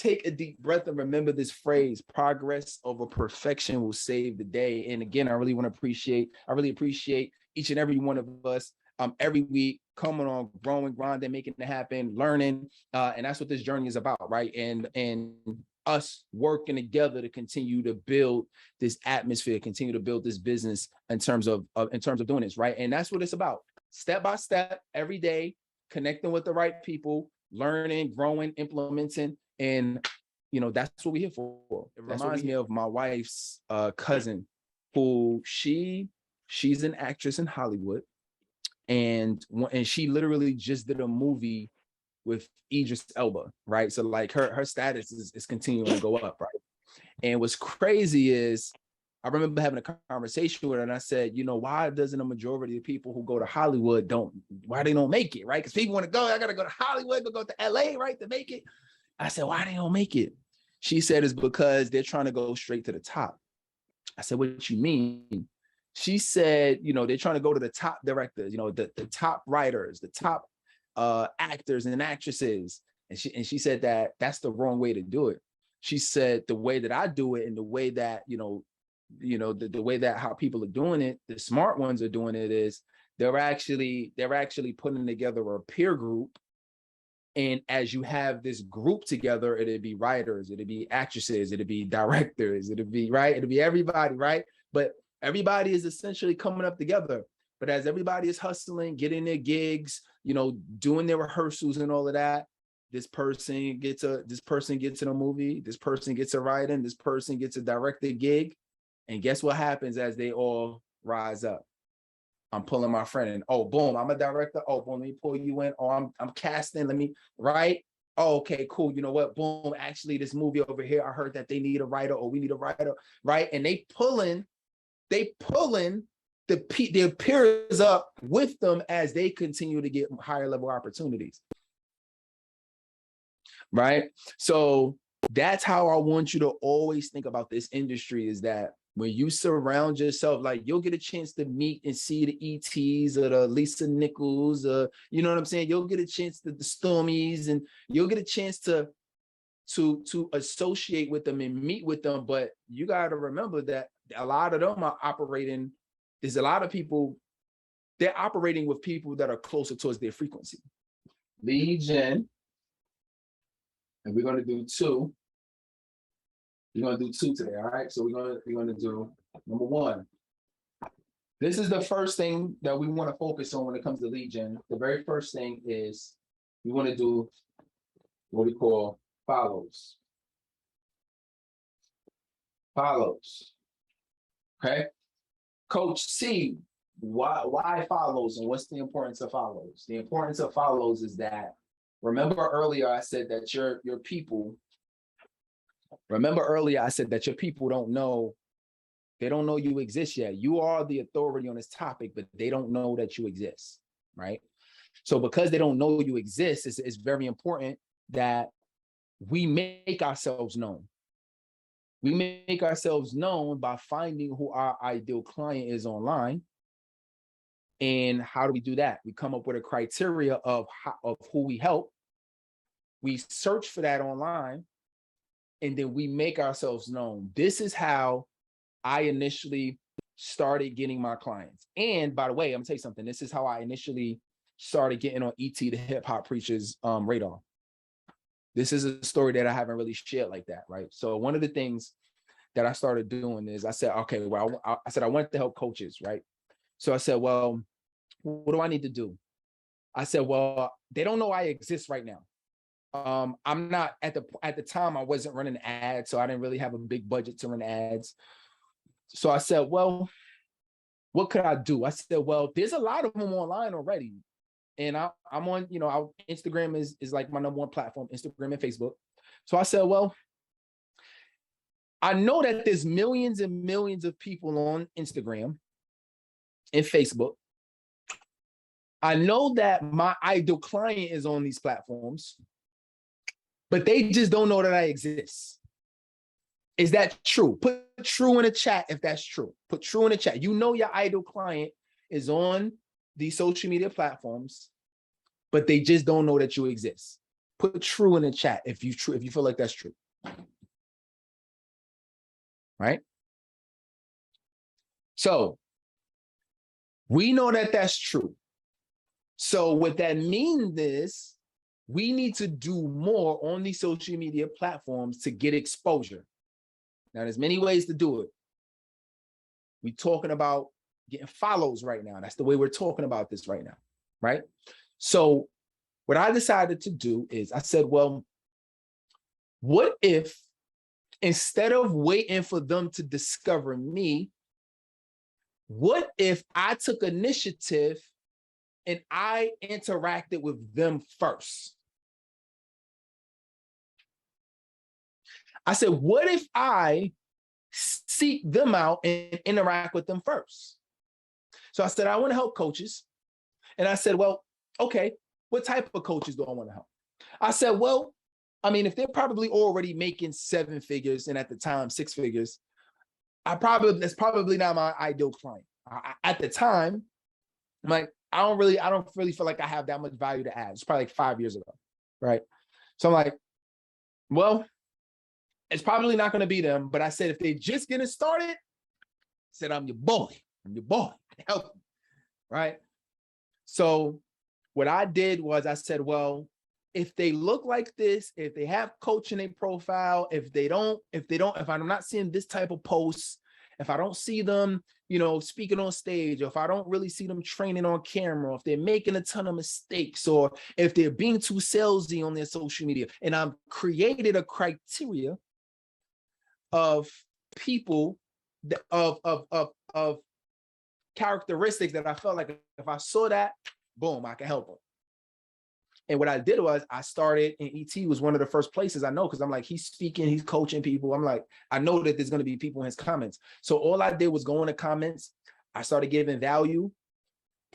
take a deep breath and remember this phrase: progress over perfection will save the day. And again, I really appreciate each and every one of us every week coming on, growing, grinding, making it happen, learning. And that's what this journey is about, right? And us working together to continue to build this atmosphere, continue to build this business in terms of doing this, right? And that's what it's about. Step by step, every day, connecting with the right people, learning, growing, implementing, and that's what we're here for. It reminds me of my wife's cousin, who she's an actress in Hollywood, and she literally just did a movie with Idris Elba, right? So like her status is continuing to go up, right? And what's crazy is I remember having a conversation with her, and I said, why doesn't a majority of people who go to Hollywood why they don't make it, right? Because people want to go, I gotta go to Hollywood, go to LA, right, to make it. I said, why they don't make it? She said it's because they're trying to go straight to the top. I said, what you mean? She said, they're trying to go to the top directors, the top writers, the top actors and actresses. And she said that that's the wrong way to do it. She said the way that I do it, and the way that, the way that how people are doing it, the smart ones are doing it, is they're actually putting together a peer group. And as you have this group together, it'd be writers, it'd be actresses, it'd be directors, it'd be everybody, right? But everybody is essentially coming up together. But as everybody is hustling, getting their gigs, doing their rehearsals and all of that, this person gets in a movie, this person gets a writing, this person gets a directed gig. And guess what happens as they all rise up? I'm pulling my friend in. Oh, boom, I'm a director. Oh, boom, let me pull you in. Oh, I'm casting. Let me, right? Oh, okay, cool. You know what? Boom, actually, this movie over here, I heard that they need a writer, or we need a writer, right? And they pulling their peers up with them as they continue to get higher level opportunities, right? So that's how I want you to always think about this industry, is that when you surround yourself, like, you'll get a chance to meet and see the ETs or the Lisa Nichols, you know what I'm saying? You'll get a chance to the Stormies, and you'll get a chance to associate with them and meet with them. But you got to remember that a lot of them are operating. There's a lot of people, they're operating with people that are closer towards their frequency. Lead gen, and we're going to do two. We're going to do two today, all right? So we're going to do number one. This is the first thing that we want to focus on when it comes to lead gen. The very first thing is we want to do what we call follows. Follows. Okay? Coach C, why follows, and what's the importance of follows? The importance of follows is that, remember earlier I said that your people, don't know, they don't know you exist yet. You are the authority on this topic, but they don't know that you exist, right? So because they don't know you exist, it's very important that we make ourselves known. We make ourselves known by finding who our ideal client is online. And how do we do that? We come up with a criteria of who we help. We search for that online, and then we make ourselves known. This is how I initially started getting my clients. And by the way, I'm gonna tell you something. This is how I initially started getting on ET, the hip hop preacher's radar. This is a story that I haven't really shared like that, right? So one of the things that I started doing is I said, okay, well, I wanted to help coaches, right? So I said, well, what do I need to do? I said, well, they don't know I exist right now. I'm not at the time I wasn't running ads, so I didn't really have a big budget to run ads. So I said, well, what could I do? I said, well, there's a lot of them online already. And I'm on, Instagram is like my number one platform, Instagram and Facebook. So I said, well, I know that there's millions and millions of people on Instagram and Facebook. I know that my ideal client is on these platforms, but they just don't know that I exist. Is that true? Put true in the chat if that's true. Put true in the chat. You know your ideal client is on these social media platforms, but they just don't know that you exist. Put true in the chat if you feel like that's true. Right? So we know that that's true. So what that means is we need to do more on these social media platforms to get exposure. Now, there's many ways to do it. We're talking about getting follows right now. That's the way we're talking about this right now, right? So what I decided to do is I said, well, what if instead of waiting for them to discover me, what if I took initiative and I interacted with them first? I said, what if I seek them out and interact with them first? So I said, I want to help coaches. And I said, well, okay, what type of coaches do I want to help? I said, well, I mean, if they're probably already making 7 figures and at the time 6 figures, that's probably not my ideal client. At the time, I'm like, I don't really feel like I have that much value to add. It's probably like 5 years ago, right? So I'm like, well, it's probably not going to be them. But I said, if they just getting started, I said, I'm your boy. I can help you, right? So what I did was I said, well, if they look like this, if they have coach in their profile, if I'm not seeing this type of posts, if I don't see them, speaking on stage, or if I don't really see them training on camera, or if they're making a ton of mistakes, or if they're being too salesy on their social media, and I've created a criteria of people of characteristics that I felt like if I saw that, boom, I can help them. And what I did was I started, and ET was one of the first places I know, because I'm like, he's speaking, he's coaching people. I'm like, I know that there's going to be people in his comments. So all I did was go in the comments. I started giving value.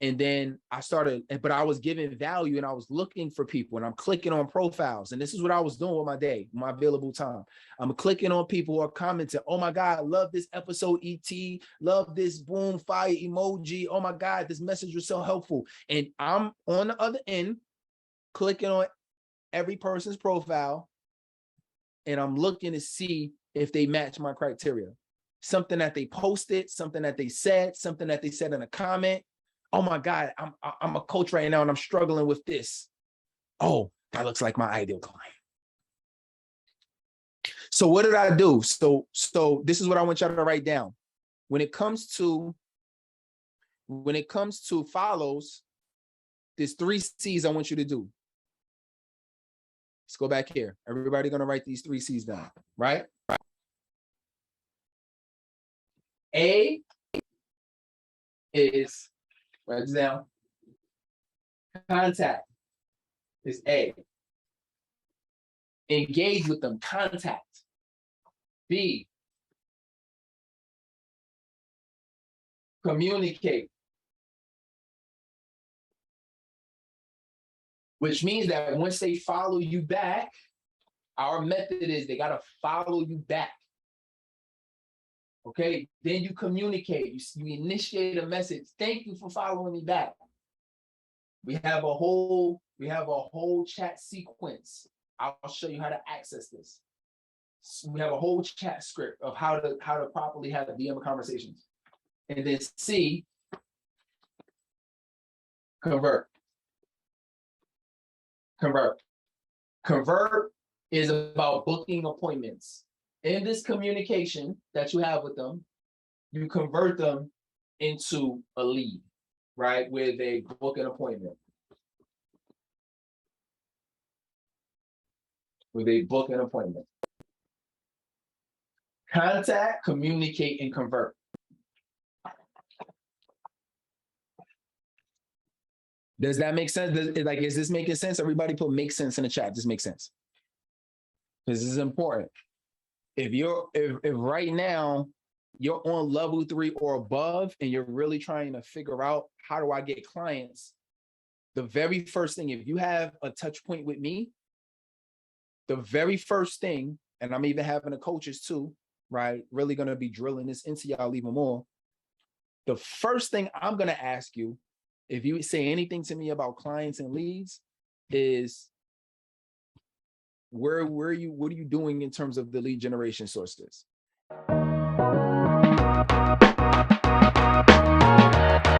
And then but I was giving value and I was looking for people, and I'm clicking on profiles. And this is what I was doing with my day, my available time. I'm clicking on people who are commenting, oh my God, I love this episode, ET, love this boom, fire emoji. Oh my God, this message was so helpful. And I'm on the other end, clicking on every person's profile, and I'm looking to see if they match my criteria. Something that they posted, something that they said in a comment. Oh my God, I'm a coach right now and I'm struggling with this. Oh, that looks like my ideal client. So what did I do? So this is what I want y'all to write down. When it comes to follows, there's 3 C's I want you to do. Let's go back here. Everybody gonna write these 3 C's down, right? A is, write this down. Contact is A. Engage with them, contact. B, communicate. Which means that once they follow you back, our method is they gotta follow you back. Okay, then you communicate, you initiate a message. Thank you for following me back. We have a whole chat sequence. I'll show you how to access this. So we have a whole chat script of how to properly have DM conversations. And then C, convert. Convert is about booking appointments. In this communication that you have with them, you convert them into a lead, right? Where they book an appointment. Contact, communicate, and convert. Does that make sense? Is this making sense? Everybody put make sense in the chat. This makes sense. This is important. If right now you're on level 3 or above and you're really trying to figure out how do I get clients, the very first thing, if you have a touch point with me, the very first thing, and I'm even having the coaches too, right? Really going to be drilling this into y'all even more. The first thing I'm going to ask you, if you say anything to me about clients and leads, is what are you doing in terms of the lead generation sources?